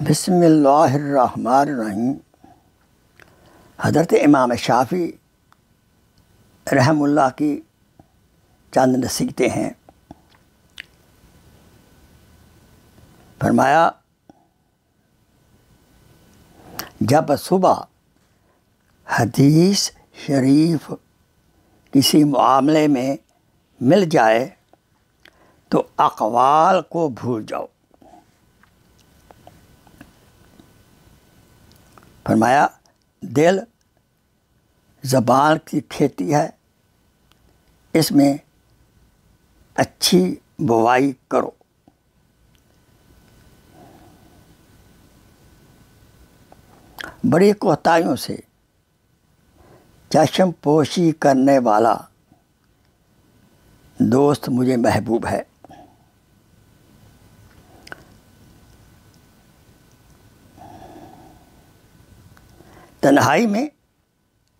بسم اللہ الرحمن الرحیم۔ حضرت امام شافعی رحم اللہ کی چند نصیحتیں ہیں۔ فرمایا، جب صبح حدیث شریف کسی معاملے میں مل جائے تو اقوال کو بھول جاؤ۔ فرمایا، دل زبان کی کھیتی ہے، اس میں اچھی بوائی کرو۔ بڑی کوتاہیوں سے چشم پوشی کرنے والا دوست مجھے محبوب ہے۔ تنہائی میں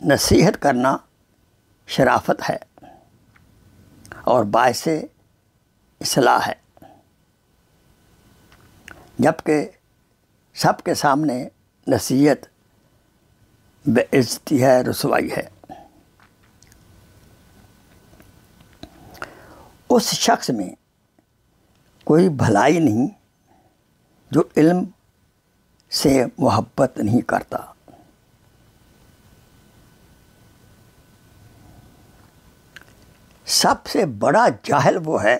نصیحت کرنا شرافت ہے اور باعث اصلاح ہے، جبکہ سب کے سامنے نصیحت بے عزتی ہے، رسوائی ہے۔ اس شخص میں کوئی بھلائی نہیں جو علم سے محبت نہیں کرتا۔ سب سے بڑا جاہل وہ ہے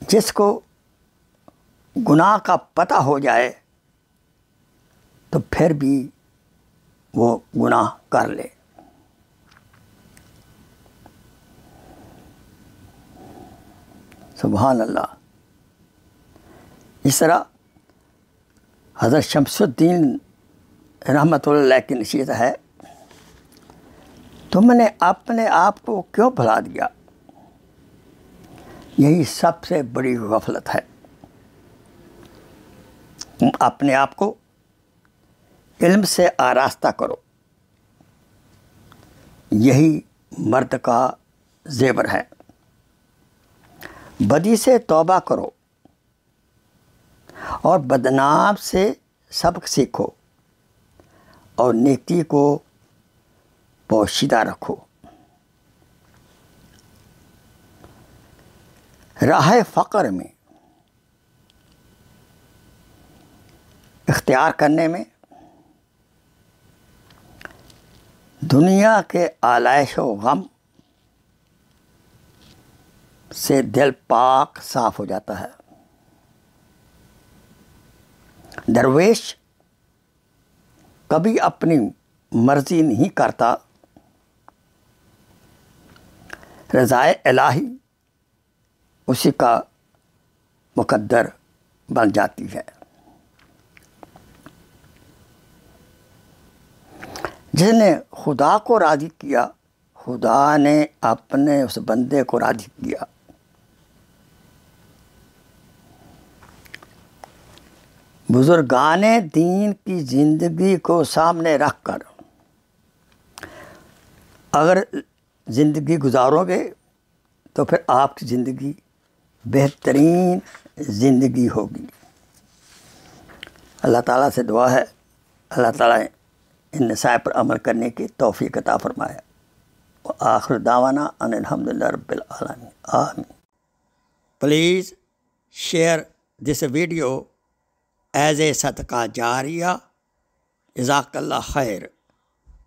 جس کو گناہ کا پتہ ہو جائے تو پھر بھی وہ گناہ کر لے۔ سبحان اللہ۔ اس طرح حضرت شمس الدین رحمۃ اللہ علیہ کی نصیحت ہے، تم نے اپنے آپ کو کیوں بھلا دیا؟ یہی سب سے بڑی غفلت ہے۔ تم اپنے آپ کو علم سے آراستہ کرو، یہی مرد کا زیور ہے۔ بدی سے توبہ کرو اور بدنام سے سبق سیکھو اور نیکی کو پوشیدہ رکھو۔ راہ فقر میں اختیار کرنے میں دنیا کے آلائش و غم سے دل پاک صاف ہو جاتا ہے۔ درویش کبھی اپنی مرضی نہیں کرتا، رضائے الہی اسی کا مقدر بن جاتی ہے۔ جس نے خدا کو راضی کیا، خدا نے اپنے اس بندے کو راضی کیا۔ بزرگان دین کی زندگی کو سامنے رکھ کر اگر زندگی گزارو گے تو پھر آپ کی زندگی بہترین زندگی ہوگی۔ اللہ تعالیٰ سے دعا ہے، اللہ تعالیٰ ان نصائح پر عمل کرنے کی توفیق عطا فرمائے۔ وآخر دعوانا ان الحمدللہ رب العالمین، آمین۔ Please share this video as a صدقہ جاریہ۔ جزاک اللہ خیر۔